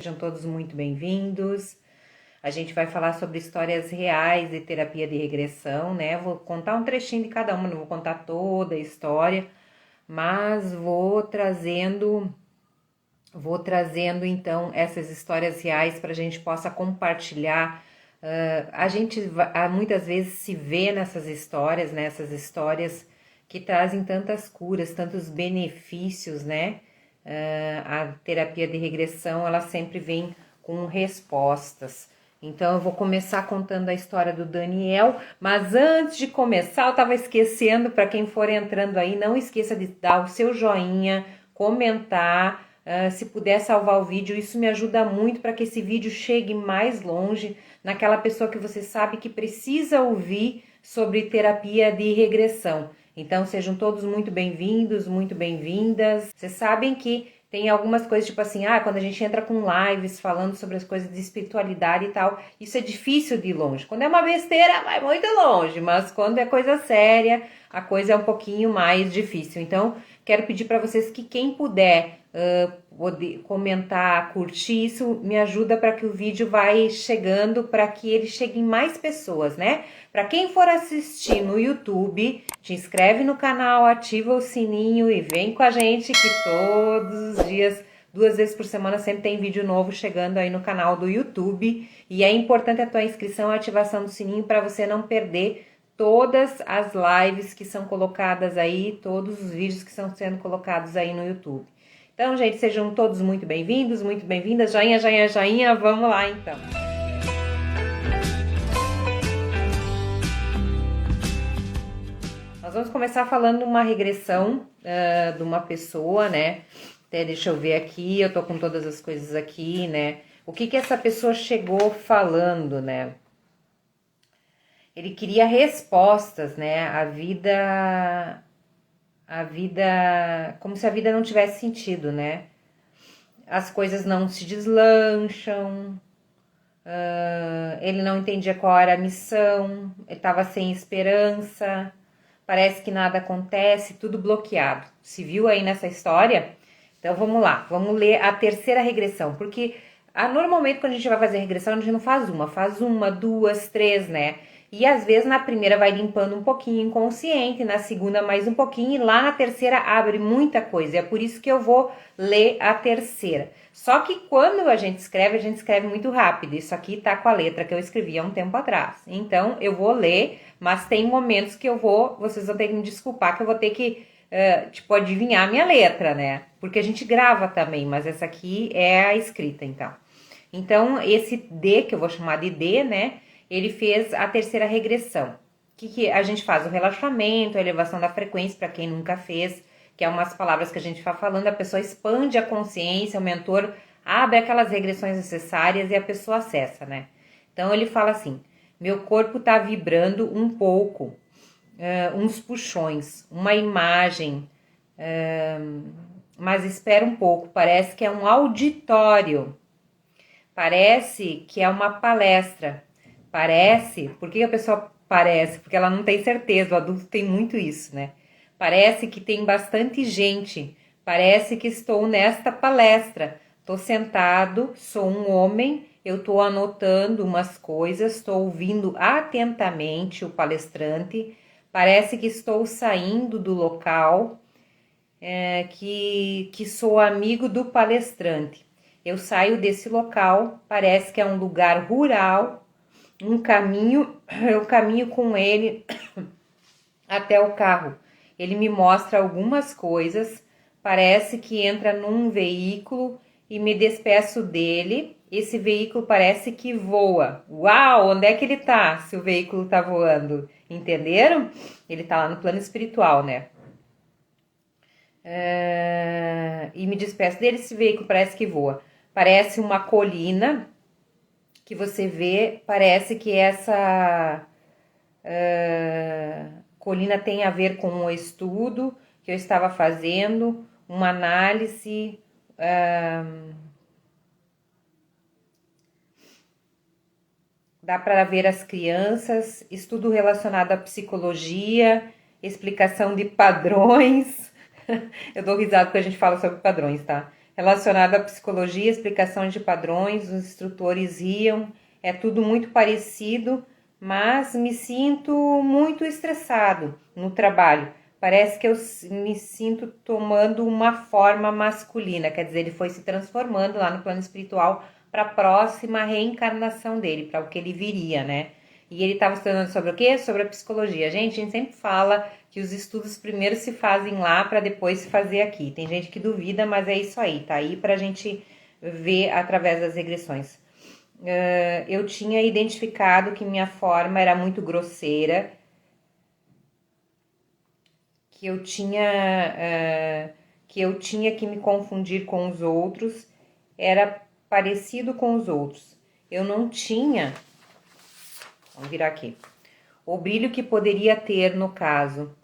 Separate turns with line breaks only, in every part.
Sejam todos muito bem-vindos. A gente vai falar sobre histórias reais de terapia de regressão, né? Vou contar um trechinho de cada uma, não vou contar toda a história, mas vou trazendo então essas histórias reais para a gente possa compartilhar. A gente muitas vezes se vê nessas histórias, né? Essas histórias que trazem tantas curas, tantos benefícios, né? A terapia de regressão, ela sempre vem com respostas. Então eu vou começar contando a história do Daniel, mas antes de começar, eu estava esquecendo, para quem for entrando aí, não esqueça de dar o seu joinha, comentar, se puder salvar o vídeo, isso me ajuda muito para que esse vídeo chegue mais longe naquela pessoa que você sabe que precisa ouvir sobre terapia de regressão. Então sejam todos muito bem-vindos, muito bem-vindas. Vocês sabem que tem algumas coisas tipo assim, quando a gente entra com lives falando sobre as coisas de espiritualidade e tal, isso é difícil de ir longe. Quando é uma besteira, vai muito longe, mas quando é coisa séria, a coisa é um pouquinho mais difícil. Então, quero pedir para vocês que quem puder poder comentar, curtir, isso me ajuda para que o vídeo vai chegando, para que ele chegue em mais pessoas, né? Para quem for assistir no YouTube, te inscreve no canal, ativa o sininho e vem com a gente que todos os dias, 2 vezes por semana, sempre tem vídeo novo chegando aí no canal do YouTube. E é importante a tua inscrição e ativação do sininho para você não perder todas as lives que são colocadas aí, todos os vídeos que estão sendo colocados aí no YouTube. Então, gente, sejam todos muito bem-vindos, muito bem-vindas. Joinha, joinha, joinha. Vamos lá, então. Nós vamos começar falando uma regressão de uma pessoa, né? Até deixa eu ver aqui, eu tô com todas as coisas aqui, né? O que essa pessoa chegou falando, né? Ele queria respostas, né? A vida, como se a vida não tivesse sentido, né? As coisas não se deslancham, ele não entendia qual era a missão, ele estava sem esperança, parece que nada acontece, tudo bloqueado. Se viu aí nessa história? Então vamos lá, vamos ler a terceira regressão, porque normalmente quando a gente vai fazer regressão, a gente não faz uma, duas, três, né? E às vezes na primeira vai limpando um pouquinho inconsciente, na segunda mais um pouquinho, e lá na terceira abre muita coisa. É por isso que eu vou ler a terceira. Só que quando a gente escreve muito rápido. Isso aqui tá com a letra que eu escrevi há um tempo atrás. Então eu vou ler, mas tem momentos que vocês vão ter que me desculpar, que eu vou ter que, adivinhar a minha letra, né? Porque a gente grava também, mas essa aqui é a escrita, então. Então, esse D, que eu vou chamar de D, né? Ele fez a terceira regressão. O que a gente faz? O relaxamento, a elevação da frequência, para quem nunca fez, que é umas palavras que a gente vai falando, a pessoa expande a consciência, o mentor abre aquelas regressões necessárias e a pessoa acessa, né? Então, ele fala assim, meu corpo tá vibrando um pouco, uns puxões, uma imagem, mas espera um pouco, parece que é um auditório, parece que é uma palestra. Parece, por que a pessoa parece? Porque ela não tem certeza, o adulto tem muito isso, né? Parece que tem bastante gente, parece que estou nesta palestra. Estou sentado, sou um homem, eu estou anotando umas coisas, estou ouvindo atentamente o palestrante, parece que estou saindo do local, que sou amigo do palestrante. Eu saio desse local, parece que é um lugar rural, eu caminho com ele até o carro. Ele me mostra algumas coisas, parece que entra num veículo e me despeço dele. Esse veículo parece que voa. Uau, onde é que ele tá? Se o veículo tá voando, entenderam? Ele tá lá no plano espiritual, né? E me despeço dele, esse veículo parece que voa. Parece uma colina que você vê, parece que essa colina tem a ver com um estudo que eu estava fazendo, uma análise, dá para ver as crianças, estudo relacionado à psicologia, explicação de padrões. Eu dou risada porque a gente fala sobre padrões, tá? relacionado à psicologia, explicações de padrões, os instrutores riam, é tudo muito parecido, mas me sinto muito estressado no trabalho. Parece que eu me sinto tomando uma forma masculina, quer dizer, ele foi se transformando lá no plano espiritual para a próxima reencarnação dele, para o que ele viria, né? E ele estava estudando sobre o quê? Sobre a psicologia. Gente, a gente sempre fala que os estudos primeiro se fazem lá para depois se fazer aqui. Tem gente que duvida, mas é isso aí, tá aí para a gente ver através das regressões. Eu tinha identificado que minha forma era muito grosseira, que eu tinha que me confundir com os outros, era parecido com os outros. Eu não tinha, vamos virar aqui, o brilho que poderia ter no caso.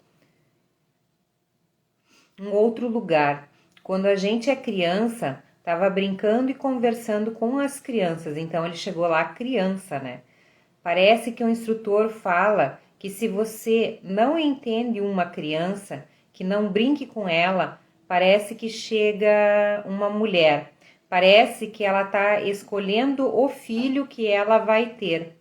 Um outro lugar. Quando a gente é criança, estava brincando e conversando com as crianças, então ele chegou lá criança, né? Parece que o instrutor fala que se você não entende uma criança, que não brinque com ela, parece que chega uma mulher. Parece que ela está escolhendo o filho que ela vai ter.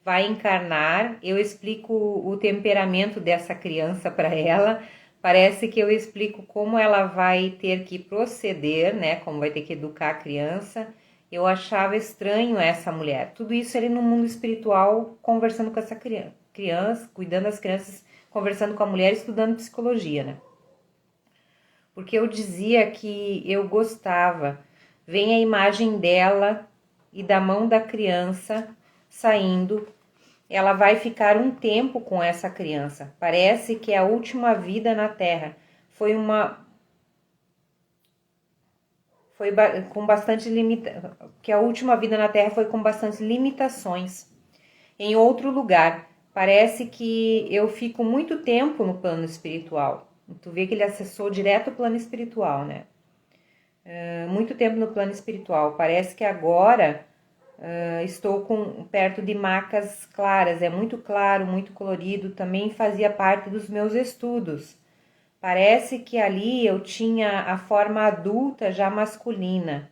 Vai encarnar, eu explico o temperamento dessa criança para ela. Parece que eu explico como ela vai ter que proceder, né? Como vai ter que educar a criança. Eu achava estranho essa mulher. Tudo isso ele no mundo espiritual, conversando com essa criança, cuidando das crianças, conversando com a mulher, estudando psicologia, né? Porque eu dizia que eu gostava. Vem a imagem dela e da mão da criança saindo. Ela vai ficar um tempo com essa criança. Parece que é a última vida na Terra. Foi com bastante que a última vida na Terra foi com bastantes limitações. Em outro lugar, parece que eu fico muito tempo no plano espiritual. Tu vê que ele acessou direto o plano espiritual, né? Muito tempo no plano espiritual. Parece que agora estou perto de macas claras. É muito claro, muito colorido. Também fazia parte dos meus estudos. Parece que ali eu tinha a forma adulta já masculina.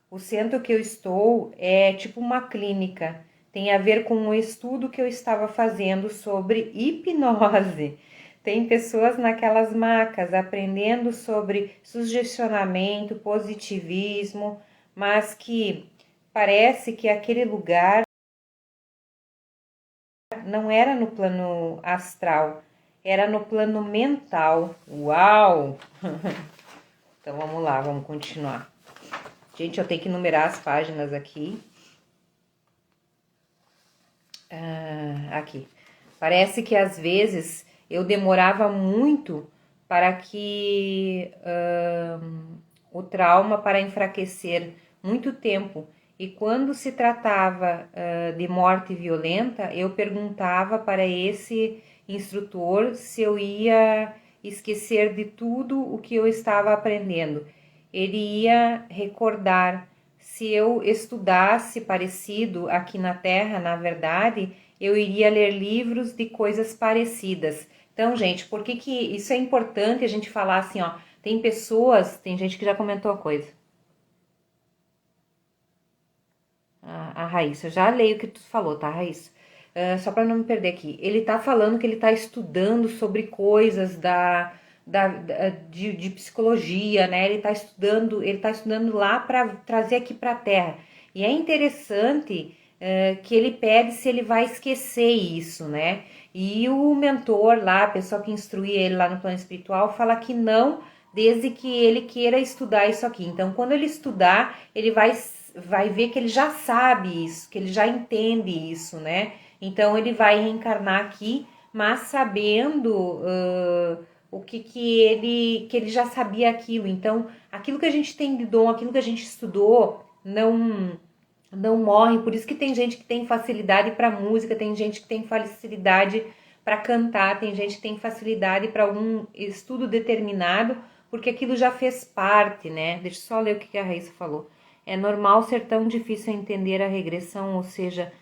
O centro que eu estou é tipo uma clínica. Tem a ver com um estudo que eu estava fazendo sobre hipnose. Tem pessoas naquelas macas aprendendo sobre sugestionamento, positivismo, mas que parece que aquele lugar não era no plano astral, era no plano mental. Uau! Então vamos lá, vamos continuar. Gente, eu tenho que numerar as páginas aqui. Aqui. Parece que às vezes eu demorava muito para que o trauma para enfraquecer muito tempo. E quando se tratava de morte violenta, eu perguntava para esse instrutor se eu ia esquecer de tudo o que eu estava aprendendo. Ele ia recordar. Se eu estudasse parecido aqui na Terra, na verdade, eu iria ler livros de coisas parecidas. Então, gente, por que isso é importante a gente falar assim, ó? Tem gente que já comentou a coisa. A Raíssa, eu já leio o que tu falou, tá, Raíssa? Só para não me perder aqui. Ele tá falando que ele tá estudando sobre coisas de psicologia, né? Ele tá estudando lá para trazer aqui para a Terra. E é interessante que ele pede se ele vai esquecer isso, né? E o mentor lá, a pessoa que instruía ele lá no plano espiritual, fala que não, desde que ele queira estudar isso aqui. Então, quando ele estudar, ele vai ver que ele já sabe isso, que ele já entende isso, né? Então, ele vai reencarnar aqui, mas sabendo o que ele já sabia aquilo. Então, aquilo que a gente tem de dom, aquilo que a gente estudou, não morre. Por isso que tem gente que tem facilidade para música, tem gente que tem facilidade para cantar, tem gente que tem facilidade para algum estudo determinado, porque aquilo já fez parte, né? Deixa eu só ler o que a Raíssa falou. É normal ser tão difícil entender a regressão, ou seja,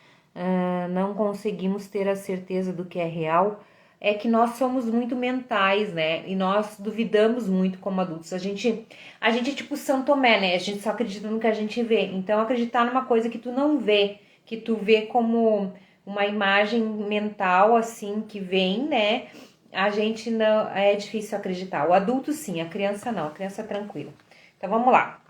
não conseguimos ter a certeza do que é real. é que nós somos muito mentais, né? E nós duvidamos muito como adultos. A gente é tipo São Tomé, né? A gente só acredita no que a gente vê. Então, acreditar numa coisa que tu não vê, que tu vê como uma imagem mental, assim, que vem, né? A gente não... É difícil acreditar. O adulto, sim. A criança, não. A criança é tranquila. Então, vamos lá.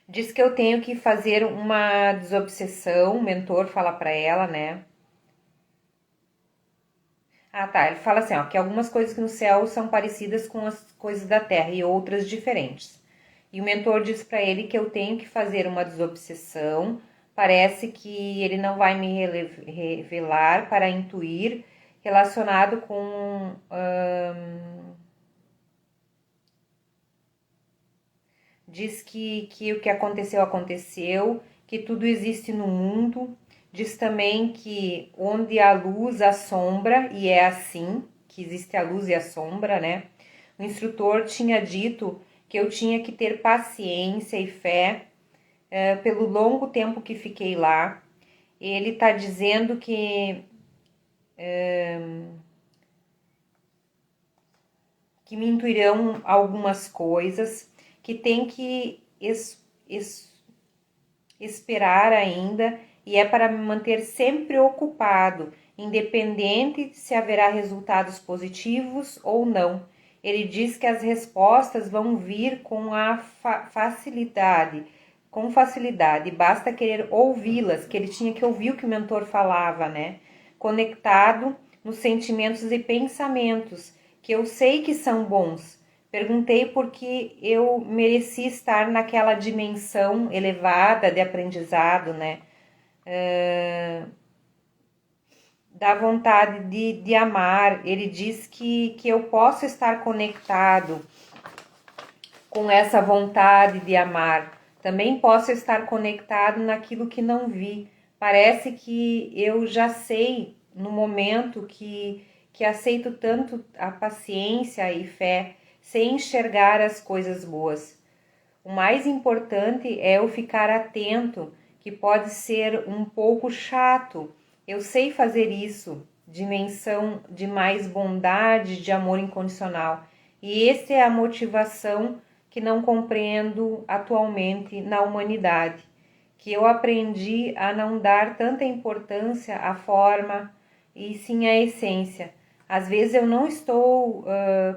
Diz que eu tenho que fazer uma desobsessão. O mentor fala pra ela, né? Ah, tá. Ele fala assim, ó, que algumas coisas no céu são parecidas com as coisas da terra e outras diferentes. E o mentor diz para ele que eu tenho que fazer uma desobsessão. Parece que ele não vai me revelar para intuir relacionado com diz que o que aconteceu, aconteceu, que tudo existe no mundo. Diz também que onde há luz, há sombra, e é assim, que existe a luz e a sombra, né? O instrutor tinha dito que eu tinha que ter paciência e fé pelo longo tempo que fiquei lá. Ele está dizendo que me intuirão algumas coisas, que tem que esperar ainda, e é para me manter sempre ocupado, independente se haverá resultados positivos ou não. Ele diz que as respostas vão vir com a facilidade, basta querer ouvi-las, que ele tinha que ouvir o que o mentor falava, né? Conectado nos sentimentos e pensamentos, que eu sei que são bons. Perguntei porque eu mereci estar naquela dimensão elevada de aprendizado, né? Da vontade de amar. Ele diz que eu posso estar conectado com essa vontade de amar. Também posso estar conectado naquilo que não vi. Parece que eu já sei no momento que aceito tanto a paciência e fé, sem enxergar as coisas boas. O mais importante é eu ficar atento, que pode ser um pouco chato. Eu sei fazer isso, dimensão de mais bondade, de amor incondicional. E essa é a motivação que não compreendo atualmente na humanidade, que eu aprendi a não dar tanta importância à forma e sim à essência. Às vezes eu não estou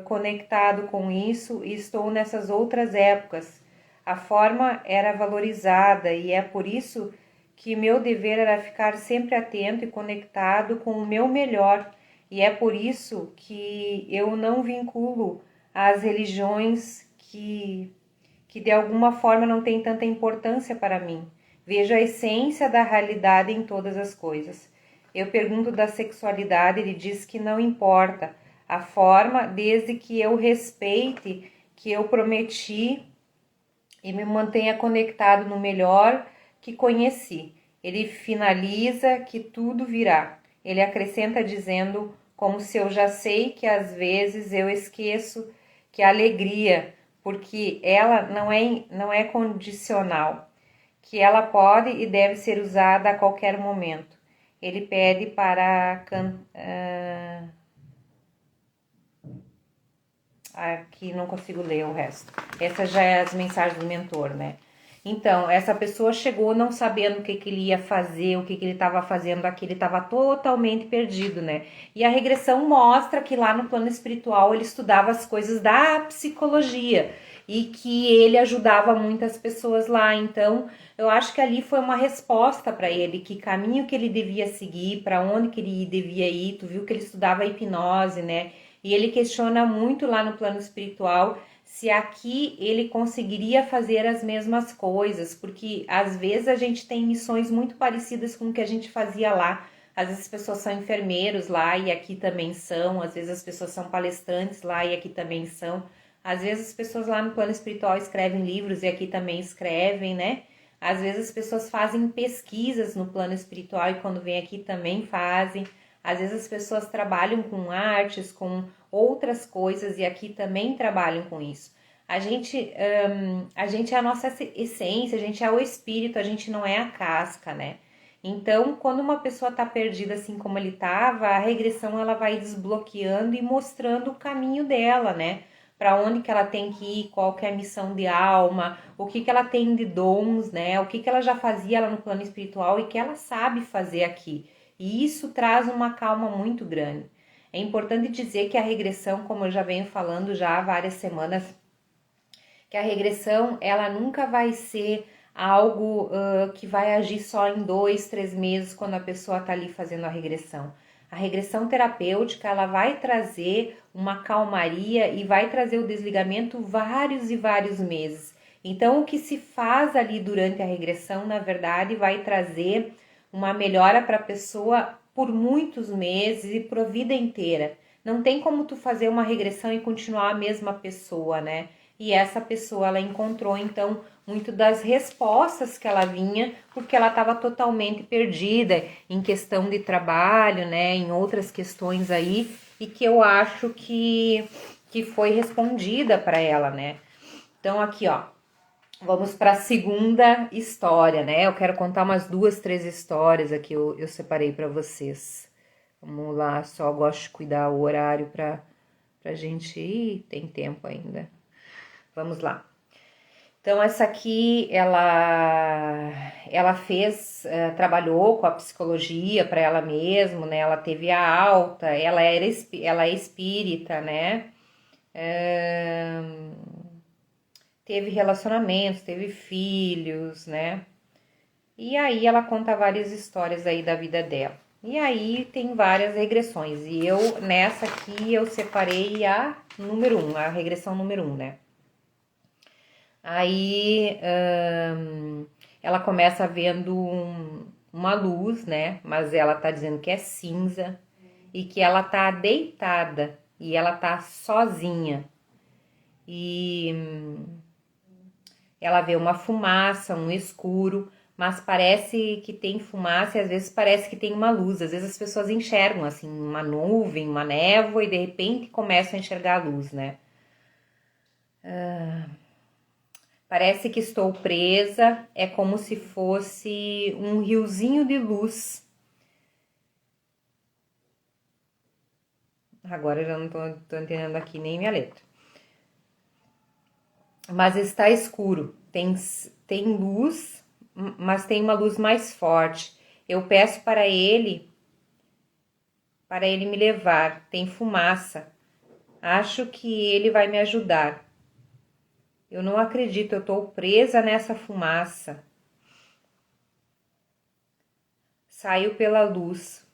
conectado com isso e estou nessas outras épocas. A forma era valorizada e é por isso que meu dever era ficar sempre atento e conectado com o meu melhor. E é por isso que eu não vinculo às religiões que de alguma forma não têm tanta importância para mim. Vejo a essência da realidade em todas as coisas. Eu pergunto da sexualidade, ele diz que não importa a forma, desde que eu respeite, que eu prometi e me mantenha conectado no melhor que conheci. Ele finaliza que tudo virá. Ele acrescenta dizendo, como se eu já sei que às vezes eu esqueço que a alegria, porque ela não é condicional, que ela pode e deve ser usada a qualquer momento. Ele pede para aqui não consigo ler o resto. Essa já é as mensagens do mentor, né? Então, essa pessoa chegou não sabendo o que ele ia fazer, o que ele estava fazendo aqui, ele estava totalmente perdido, né? E a regressão mostra que lá no plano espiritual ele estudava as coisas da psicologia e que ele ajudava muitas pessoas lá. Então, eu acho que ali foi uma resposta para ele, que caminho que ele devia seguir, para onde que ele devia ir. Tu viu que ele estudava a hipnose, né? E ele questiona muito lá no plano espiritual se aqui ele conseguiria fazer as mesmas coisas, porque às vezes a gente tem missões muito parecidas com o que a gente fazia lá. Às vezes as pessoas são enfermeiros lá e aqui também são, às vezes as pessoas são palestrantes lá e aqui também são. Às vezes as pessoas lá no plano espiritual escrevem livros e aqui também escrevem, né? Às vezes as pessoas fazem pesquisas no plano espiritual e quando vem aqui também fazem. Às vezes as pessoas trabalham com artes, com outras coisas e aqui também trabalham com isso. A gente é a nossa essência, a gente é o espírito, a gente não é a casca, né? Então, quando uma pessoa está perdida assim como ele estava, a regressão ela vai desbloqueando e mostrando o caminho dela, né? Para onde que ela tem que ir, qual que é a missão de alma, o que que ela tem de dons, né? O que que ela já fazia lá no plano espiritual e que ela sabe fazer aqui. E isso traz uma calma muito grande. É importante dizer que a regressão, como eu já venho falando já há várias semanas, que a regressão ela nunca vai ser algo que vai agir só em 2, 3 meses quando a pessoa está ali fazendo a regressão. A regressão terapêutica ela vai trazer uma calmaria e vai trazer o desligamento vários e vários meses. Então, o que se faz ali durante a regressão, na verdade, vai trazer uma melhora para a pessoa por muitos meses e por a vida inteira. Não tem como tu fazer uma regressão e continuar a mesma pessoa, né? E essa pessoa ela encontrou então muito das respostas que ela vinha, porque ela estava totalmente perdida em questão de trabalho, né, em outras questões aí, e que eu acho que foi respondida para ela, né? Então aqui, ó, vamos para a segunda história, né? Eu quero contar umas 2, 3 histórias aqui, eu separei para vocês. Vamos lá, só gosto de cuidar o horário para gente ir, tem tempo ainda. Vamos lá. Então, essa aqui, ela fez, trabalhou com a psicologia para ela mesma, né? Ela teve a alta, ela é espírita, né? Teve relacionamentos, teve filhos, né? E aí ela conta várias histórias aí da vida dela. E aí tem várias regressões. E eu, nessa aqui, eu separei a número 1, a regressão número 1, né? Aí ela começa vendo uma luz, né? Mas ela tá dizendo que é cinza e que ela tá deitada e ela tá sozinha. E ela vê uma fumaça, um escuro, mas parece que tem fumaça e às vezes parece que tem uma luz. Às vezes as pessoas enxergam assim uma nuvem, uma névoa e de repente começam a enxergar a luz, né? Parece que estou presa, é como se fosse um riozinho de luz. Agora eu já não tô entendendo aqui nem minha letra. Mas está escuro, tem luz, mas tem uma luz mais forte. Eu peço para ele me levar. Tem fumaça. Acho que ele vai me ajudar. Eu não acredito, eu estou presa nessa fumaça. Saio pela luz.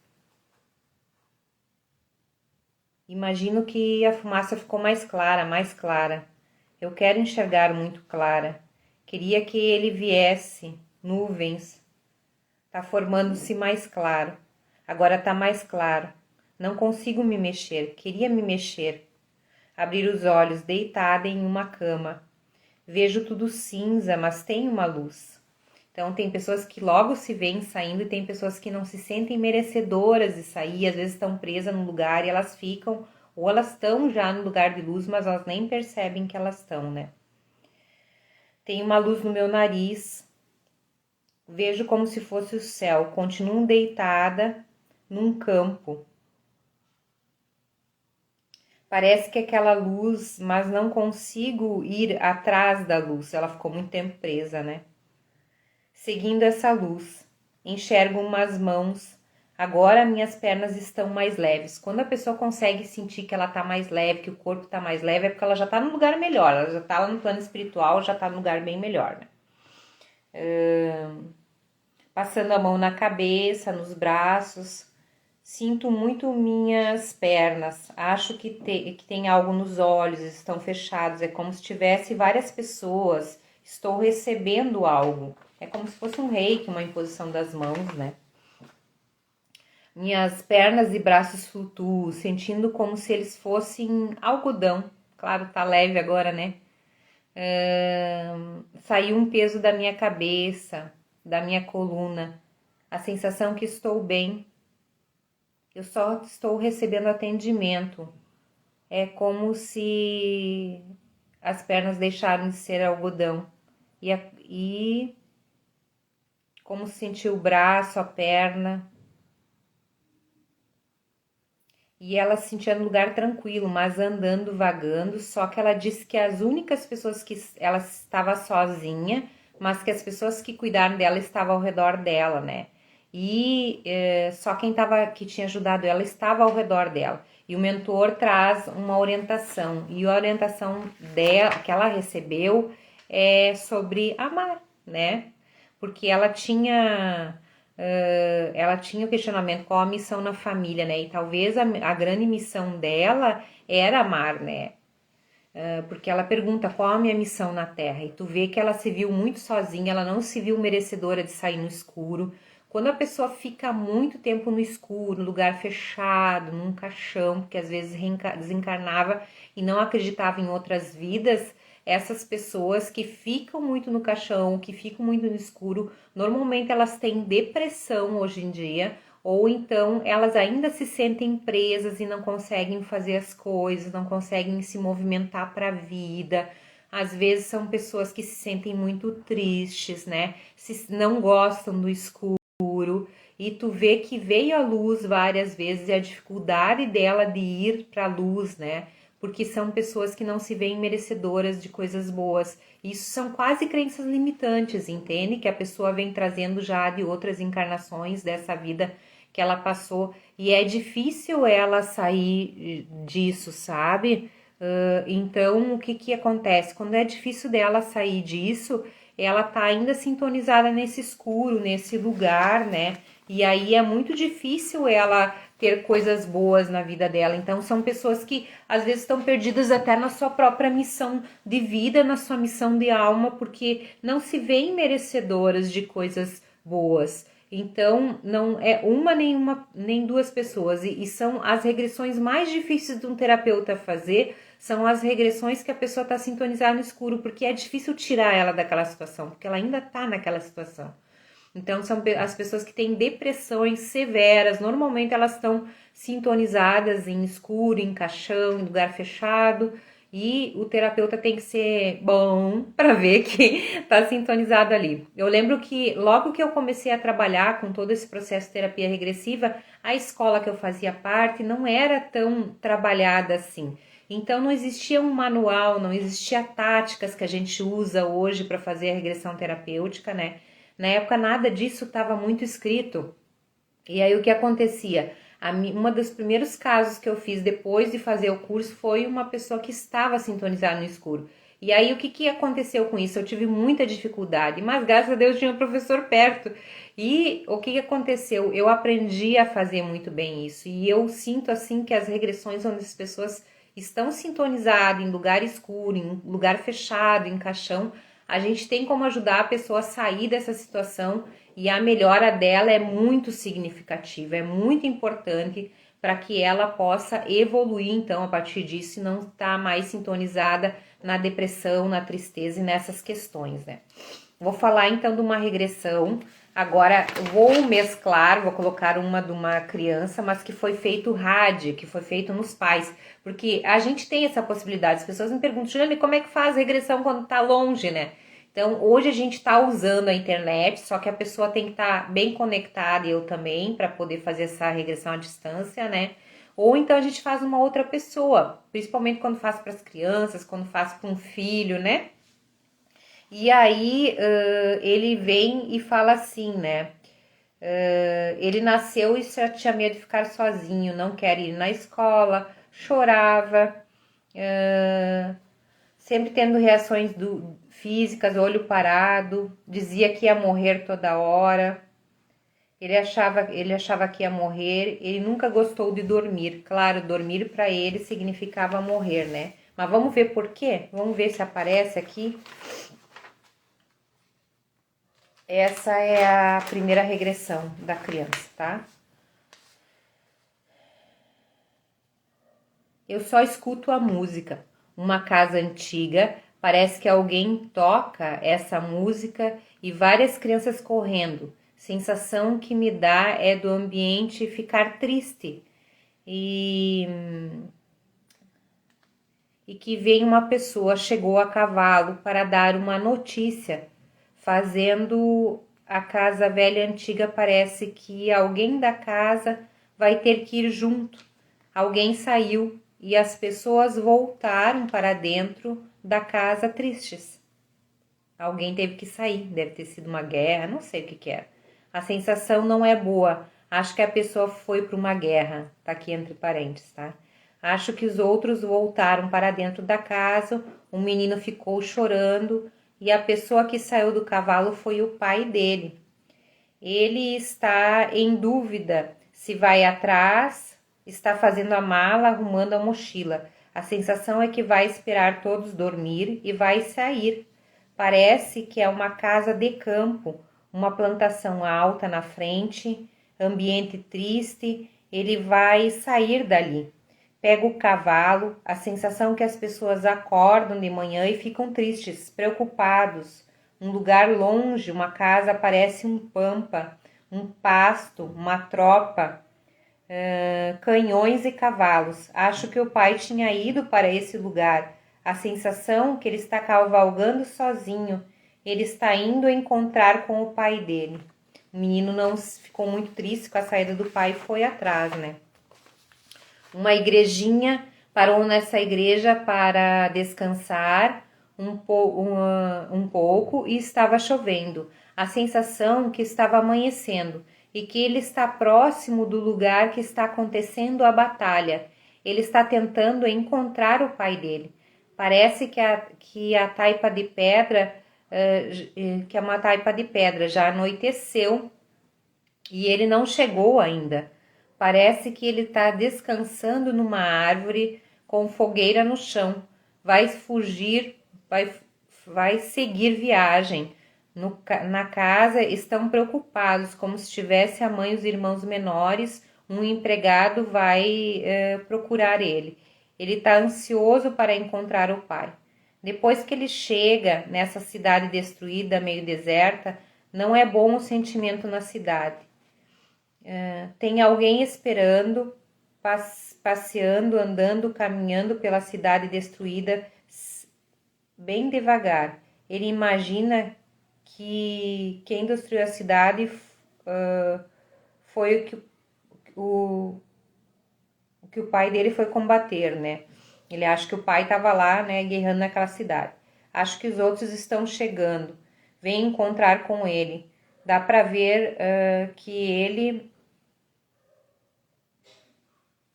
Imagino que a fumaça ficou mais clara, mais clara. Eu quero enxergar muito clara. Queria que ele viesse. Nuvens. Tá formando-se mais claro. Agora tá mais claro. Não consigo me mexer. Queria me mexer. Abrir os olhos, deitada em uma cama. Vejo tudo cinza, mas tem uma luz. Então, tem pessoas que logo se veem saindo e tem pessoas que não se sentem merecedoras de sair, às vezes estão presas num lugar e elas ficam, ou elas estão já no lugar de luz, mas elas nem percebem que elas estão, né? Tem uma luz no meu nariz, vejo como se fosse o céu, continuo deitada num campo. Parece que aquela luz, mas não consigo ir atrás da luz, ela ficou muito tempo presa, né? Seguindo essa luz, enxergo umas mãos. Agora minhas pernas estão mais leves. Quando a pessoa consegue sentir que ela tá mais leve, que o corpo tá mais leve, é porque ela já tá num lugar melhor. Ela já tá lá no plano espiritual, já tá num lugar bem melhor, né? Passando a mão na cabeça, nos braços. Sinto muito minhas pernas. Acho que tem algo nos olhos, estão fechados. É como se tivesse várias pessoas. Estou recebendo algo. É como se fosse um reiki, uma imposição das mãos, né? Minhas pernas e braços flutuam, sentindo como se eles fossem algodão. Claro, tá leve agora, né? Saiu um peso da minha cabeça, da minha coluna. A sensação que estou bem. Eu só estou recebendo atendimento. É como se as pernas deixaram de ser algodão. E como sentir o braço, a perna. E ela se sentia num lugar tranquilo, mas andando, vagando. Só que ela disse que as únicas pessoas que ela estava sozinha, mas que as pessoas que cuidaram dela estavam ao redor dela, né? E só quem que tinha ajudado ela estava ao redor dela. E o mentor traz uma orientação. E a orientação dela, que ela recebeu é sobre amar, né? Porque ela tinha o questionamento qual a missão na família, né? E talvez a grande missão dela era amar, né? Porque ela pergunta qual a minha missão na Terra. E tu vê que ela se viu muito sozinha, ela não se viu merecedora de sair no escuro. Quando a pessoa fica muito tempo no escuro, no lugar fechado, num caixão, porque às vezes desencarnava e não acreditava em outras vidas, essas pessoas que ficam muito no caixão, que ficam muito no escuro, normalmente elas têm depressão hoje em dia, ou então elas ainda se sentem presas e não conseguem fazer as coisas, não conseguem se movimentar para a vida. Às vezes são pessoas que se sentem muito tristes, né? Não gostam do escuro. E tu vê que veio a luz várias vezes e a dificuldade dela de ir para a luz, né? Porque são pessoas que não se veem merecedoras de coisas boas. Isso são quase crenças limitantes, entende? Que a pessoa vem trazendo já de outras encarnações dessa vida que ela passou. E é difícil ela sair disso, sabe? Então, o que acontece? Quando é difícil dela sair disso, ela tá ainda sintonizada nesse escuro, nesse lugar, né? E aí é muito difícil ela ter coisas boas na vida dela. Então são pessoas que às vezes estão perdidas até na sua própria missão de vida, na sua missão de alma, porque não se veem merecedoras de coisas boas. Então não é nem duas pessoas, e são as regressões mais difíceis de um terapeuta fazer, são as regressões que a pessoa está sintonizada no escuro, porque é difícil tirar ela daquela situação, porque ela ainda está naquela situação. Então, são as pessoas que têm depressões severas, normalmente elas estão sintonizadas em escuro, em caixão, em lugar fechado, e o terapeuta tem que ser bom para ver que está sintonizado ali. Eu lembro que logo que eu comecei a trabalhar com todo esse processo de terapia regressiva, a escola que eu fazia parte não era tão trabalhada assim. Então não existia um manual, não existia táticas que a gente usa hoje para fazer a regressão terapêutica, né? Na época nada disso estava muito escrito. E aí o que acontecia? Uma dos primeiros casos que eu fiz depois de fazer o curso foi uma pessoa que estava sintonizada no escuro. E aí o que aconteceu com isso? Eu tive muita dificuldade, mas graças a Deus tinha um professor perto. E o que aconteceu? Eu aprendi a fazer muito bem isso. E eu sinto assim que as regressões onde as pessoas estão sintonizadas em lugar escuro, em lugar fechado, em caixão, a gente tem como ajudar a pessoa a sair dessa situação, e a melhora dela é muito significativa, é muito importante para que ela possa evoluir então a partir disso e não estar mais sintonizada na depressão, na tristeza e nessas questões, né? Vou falar então de uma regressão. Agora vou mesclar, vou colocar uma de uma criança, mas que foi feito rádio, que foi feito nos pais, porque a gente tem essa possibilidade. As pessoas me perguntam, Juliane, como é que faz regressão quando tá longe, né? Então hoje a gente está usando a internet, só que a pessoa tem que estar bem conectada, eu também, para poder fazer essa regressão à distância, né? Ou então a gente faz uma outra pessoa, principalmente quando faz para as crianças, quando faz para um filho, né? E aí ele vem e fala assim, né? Ele nasceu e já tinha medo de ficar sozinho, não quer ir na escola, chorava, sempre tendo reações físicas, olho parado, dizia que ia morrer toda hora. Ele achava que ia morrer, ele nunca gostou de dormir. Claro, dormir para ele significava morrer, né? Mas vamos ver por quê? Vamos ver se aparece aqui. Essa é a primeira regressão da criança, tá? Eu só escuto a música. Uma casa antiga, parece que alguém toca essa música e várias crianças correndo. Sensação que me dá é do ambiente ficar triste. E que vem uma pessoa, chegou a cavalo para dar uma notícia, fazendo a casa velha antiga parece que alguém da casa vai ter que ir junto. Alguém saiu e as pessoas voltaram para dentro da casa tristes. Alguém teve que sair, deve ter sido uma guerra, não sei o que é. A sensação não é boa. Acho que a pessoa foi para uma guerra, tá aqui entre parênteses, tá? Acho que os outros voltaram para dentro da casa, o menino ficou chorando e a pessoa que saiu do cavalo foi o pai dele. Ele está em dúvida se vai atrás, está fazendo a mala, arrumando a mochila. A sensação é que vai esperar todos dormir e vai sair. Parece que é uma casa de campo, uma plantação alta na frente, ambiente triste. Ele vai sair dali. Pega o cavalo, a sensação que as pessoas acordam de manhã e ficam tristes, preocupados. Um lugar longe, uma casa parece um pampa, um pasto, uma tropa, canhões e cavalos. Acho que o pai tinha ido para esse lugar. A sensação que ele está cavalgando sozinho. Ele está indo encontrar com o pai dele. O menino não ficou muito triste com a saída do pai e foi atrás, né? Uma igrejinha, parou nessa igreja para descansar um pouco e estava chovendo. A sensação que estava amanhecendo e que ele está próximo do lugar que está acontecendo a batalha. Ele está tentando encontrar o pai dele. Parece que a taipa de pedra, que é uma taipa de pedra, já anoiteceu e ele não chegou ainda. Parece que ele está descansando numa árvore com fogueira no chão. Vai fugir, vai seguir viagem. Na casa estão preocupados, como se tivesse a mãe e os irmãos menores. Um empregado vai procurar ele. Ele está ansioso para encontrar o pai. Depois que ele chega nessa cidade destruída, meio deserta, não é bom o sentimento na cidade. Tem alguém esperando, passeando, andando, caminhando pela cidade destruída, bem devagar. Ele imagina que quem destruiu a cidade foi o que o pai dele foi combater, né? Ele acha que o pai estava lá, né, guerreando naquela cidade. Acho que os outros estão chegando. Vem encontrar com ele. Dá para ver que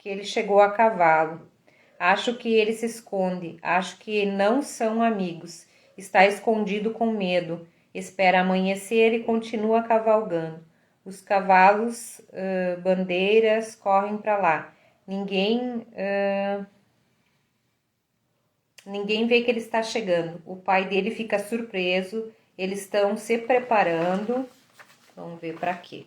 ele chegou a cavalo. Acho que ele se esconde. Acho que não são amigos. Está escondido com medo. Espera amanhecer e continua cavalgando. Os cavalos, bandeiras, correm para lá. Ninguém vê que ele está chegando. O pai dele fica surpreso. Eles estão se preparando. Vamos ver para quê.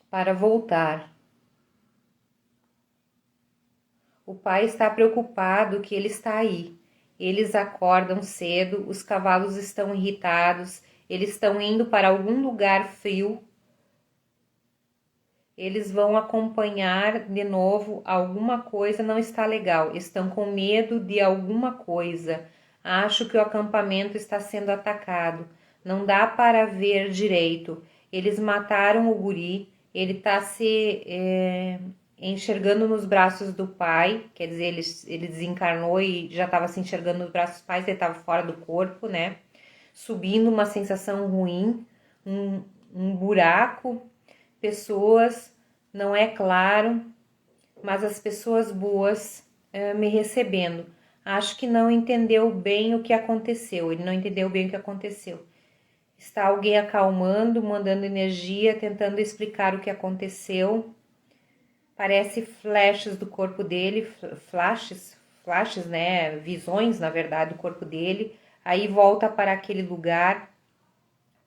Para voltar. O pai está preocupado que ele está aí. Eles acordam cedo, os cavalos estão irritados, eles estão indo para algum lugar frio. Eles vão acompanhar de novo, alguma coisa não está legal, estão com medo de alguma coisa. Acho que o acampamento está sendo atacado, não dá para ver direito. Eles mataram o guri, ele está se enxergando nos braços do pai, quer dizer, ele desencarnou e já estava se enxergando nos braços dos pais, ele estava fora do corpo, né? Subindo uma sensação ruim, um buraco, pessoas, não é claro, mas as pessoas boas me recebendo. Acho que não entendeu bem o que aconteceu, ele não entendeu bem o que aconteceu. Está alguém acalmando, mandando energia, tentando explicar o que aconteceu. Parece flashes do corpo dele, flashes, né? Visões, na verdade, do corpo dele. Aí volta para aquele lugar.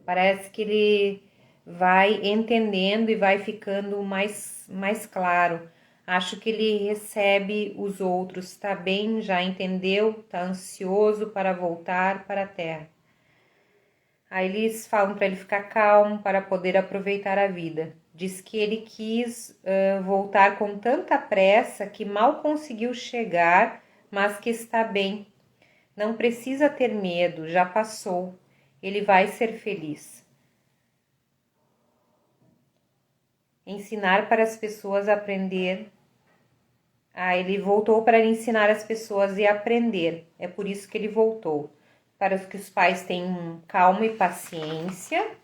Parece que ele vai entendendo e vai ficando mais claro. Acho que ele recebe os outros, está bem, já entendeu, está ansioso para voltar para a Terra. Aí eles falam para ele ficar calmo para poder aproveitar a vida. Diz que ele quis voltar com tanta pressa que mal conseguiu chegar, mas que está bem. Não precisa ter medo, já passou. Ele vai ser feliz. Ensinar para as pessoas a aprender. Ele voltou para ensinar as pessoas e aprender. É por isso que ele voltou. Para que os pais tenham calma e paciência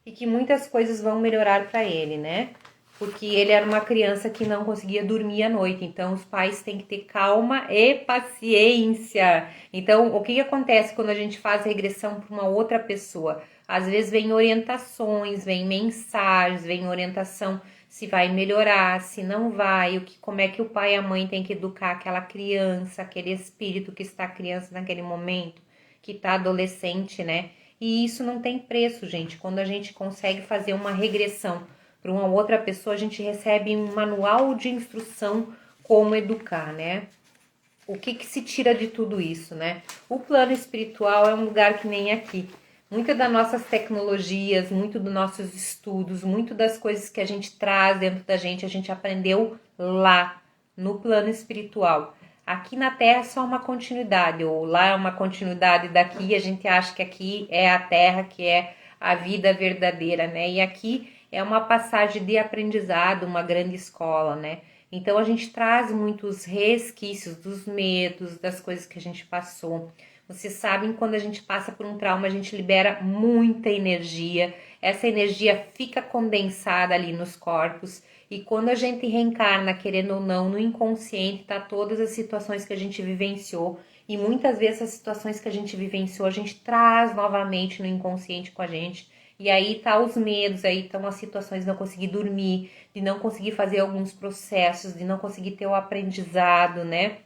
e que muitas coisas vão melhorar para ele, né? Porque ele era uma criança que não conseguia dormir à noite, então os pais têm que ter calma e paciência. Então, o que acontece quando a gente faz regressão para uma outra pessoa? Às vezes vem orientações, vem mensagens, vem orientação se vai melhorar, se não vai, como é que o pai e a mãe têm que educar aquela criança, aquele espírito que está criança naquele momento, que está adolescente, né? E isso não tem preço, gente. Quando a gente consegue fazer uma regressão para uma outra pessoa, a gente recebe um manual de instrução como educar, né? O que se tira de tudo isso, né? O plano espiritual é um lugar que nem aqui. Muitas das nossas tecnologias, muito dos nossos estudos, muito das coisas que a gente traz dentro da gente, a gente aprendeu lá, no plano espiritual. Aqui na Terra é só uma continuidade, ou lá é uma continuidade daqui, a gente acha que aqui é a Terra, que é a vida verdadeira, né? E aqui é uma passagem de aprendizado, uma grande escola, né? Então a gente traz muitos resquícios dos medos, das coisas que a gente passou. Vocês sabem, quando a gente passa por um trauma, a gente libera muita energia. Essa energia fica condensada ali nos corpos. E quando a gente reencarna, querendo ou não, no inconsciente, tá todas as situações que a gente vivenciou. E muitas vezes as situações que a gente vivenciou, a gente traz novamente no inconsciente com a gente. E aí tá os medos, aí estão as situações de não conseguir dormir, de não conseguir fazer alguns processos, de não conseguir ter o aprendizado, né?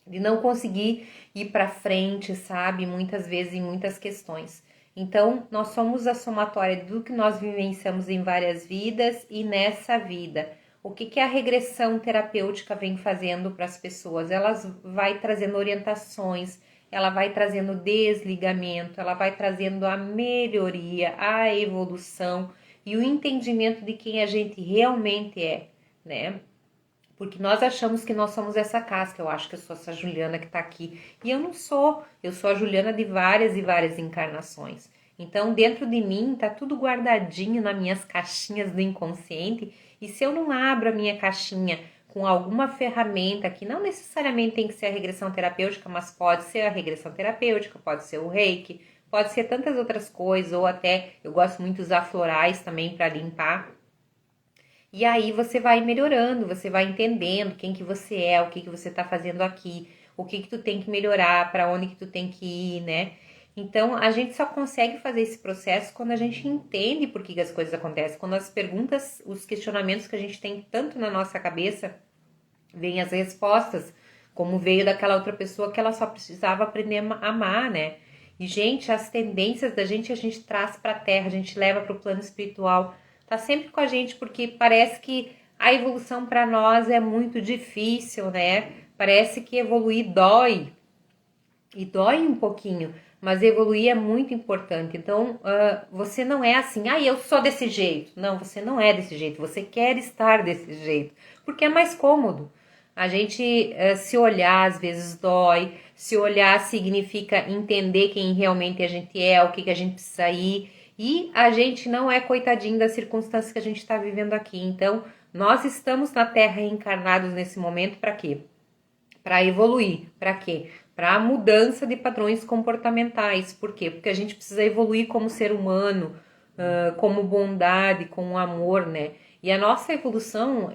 De não conseguir ir para frente, sabe? Muitas vezes em muitas questões. Então, nós somos a somatória do que nós vivenciamos em várias vidas e nessa vida. O que a regressão terapêutica vem fazendo para as pessoas? Ela vai trazendo orientações, ela vai trazendo desligamento, ela vai trazendo a melhoria, a evolução e o entendimento de quem a gente realmente é, né? Porque nós achamos que nós somos essa casca. Eu acho que eu sou essa Juliana que tá aqui. E eu não sou. Eu sou a Juliana de várias e várias encarnações. Então, dentro de mim, tá tudo guardadinho nas minhas caixinhas do inconsciente. E se eu não abro a minha caixinha com alguma ferramenta, que não necessariamente tem que ser a regressão terapêutica, mas pode ser a regressão terapêutica, pode ser o reiki, pode ser tantas outras coisas, ou até, eu gosto muito de usar florais também para limpar. E aí você vai melhorando, você vai entendendo quem que você é, o que que você tá fazendo aqui, o que que tu tem que melhorar, para onde que tu tem que ir, né? Então, a gente só consegue fazer esse processo quando a gente entende por que as coisas acontecem, quando as perguntas, os questionamentos que a gente tem tanto na nossa cabeça, vêm as respostas, como veio daquela outra pessoa que ela só precisava aprender a amar, né? E, gente, as tendências da gente a gente traz para a Terra, a gente leva para o plano espiritual, tá sempre com a gente, porque parece que a evolução para nós é muito difícil, né? Parece que evoluir dói, e dói um pouquinho, mas evoluir é muito importante. Então, você não é assim, eu sou desse jeito. Não, você não é desse jeito, você quer estar desse jeito, porque é mais cômodo. A gente se olhar às vezes dói, se olhar significa entender quem realmente a gente é, o que, que a gente precisa ir, e a gente não é coitadinho das circunstâncias que a gente está vivendo aqui. Então, nós estamos na Terra reencarnados nesse momento para quê? Para evoluir. Para quê? Para a mudança de padrões comportamentais. Por quê? Porque a gente precisa evoluir como ser humano, como bondade, com amor, né? E a nossa evolução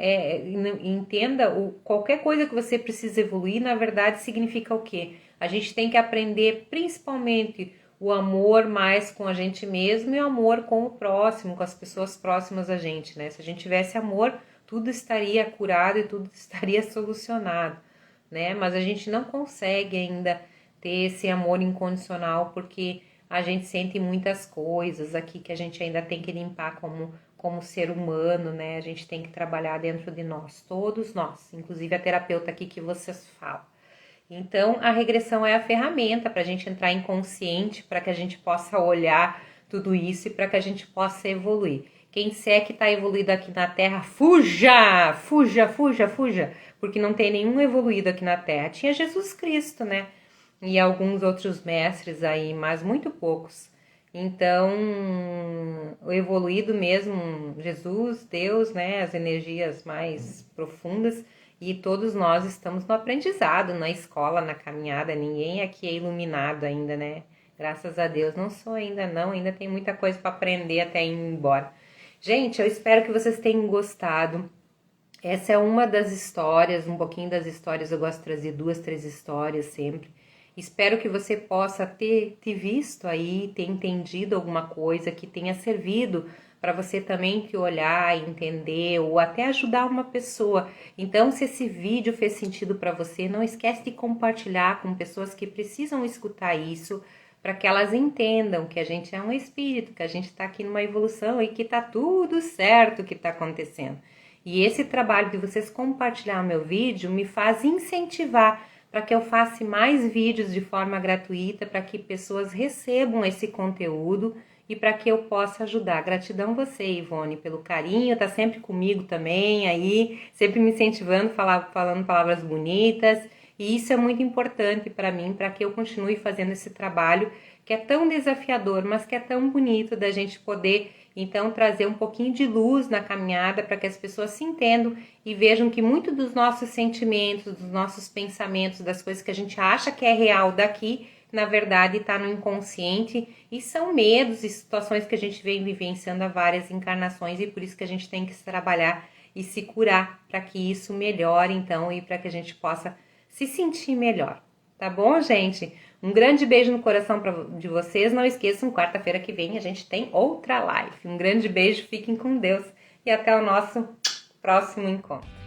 entenda, qualquer coisa que você precisa evoluir, na verdade, significa o quê? A gente tem que aprender principalmente o amor mais com a gente mesmo e o amor com o próximo, com as pessoas próximas a gente, né? Se a gente tivesse amor, tudo estaria curado e tudo estaria solucionado, né? Mas a gente não consegue ainda ter esse amor incondicional porque a gente sente muitas coisas aqui que a gente ainda tem que limpar como ser humano, né? A gente tem que trabalhar dentro de nós, todos nós, inclusive a terapeuta aqui que vocês falam. Então, a regressão é a ferramenta para a gente entrar inconsciente, para que a gente possa olhar tudo isso e para que a gente possa evoluir. Quem disser que está evoluído aqui na Terra, fuja, fuja, fuja, fuja, porque não tem nenhum evoluído aqui na Terra. Tinha Jesus Cristo, né? E alguns outros mestres aí, mas muito poucos. Então, o evoluído mesmo, Jesus, Deus, né? As energias mais profundas, e todos nós estamos no aprendizado, na escola, na caminhada. Ninguém aqui é iluminado ainda, né? Graças a Deus, não sou ainda não, ainda tem muita coisa para aprender até ir embora. Gente, eu espero que vocês tenham gostado. Essa é uma das histórias, um pouquinho das histórias, eu gosto de trazer 2, 3 histórias sempre. Espero que você possa ter visto aí, ter entendido alguma coisa que tenha servido para você também que olhar, entender ou até ajudar uma pessoa. Então, se esse vídeo fez sentido para você, não esquece de compartilhar com pessoas que precisam escutar isso, para que elas entendam que a gente é um espírito, que a gente está aqui numa evolução e que está tudo certo o que está acontecendo. E esse trabalho de vocês compartilhar o meu vídeo me faz incentivar para que eu faça mais vídeos de forma gratuita, para que pessoas recebam esse conteúdo e para que eu possa ajudar. Gratidão você, Ivone, pelo carinho, tá sempre comigo também aí, sempre me incentivando, falando palavras bonitas. E isso é muito importante para mim, para que eu continue fazendo esse trabalho que é tão desafiador, mas que é tão bonito da gente poder, então, trazer um pouquinho de luz na caminhada para que as pessoas se entendam e vejam que muito dos nossos sentimentos, dos nossos pensamentos, das coisas que a gente acha que é real daqui, na verdade está no inconsciente e são medos e situações que a gente vem vivenciando há várias encarnações e por isso que a gente tem que se trabalhar e se curar para que isso melhore, então, e para que a gente possa se sentir melhor. Tá bom, gente? Um grande beijo no coração de vocês. Não esqueçam, quarta-feira que vem a gente tem outra live. Um grande beijo, fiquem com Deus e até o nosso próximo encontro.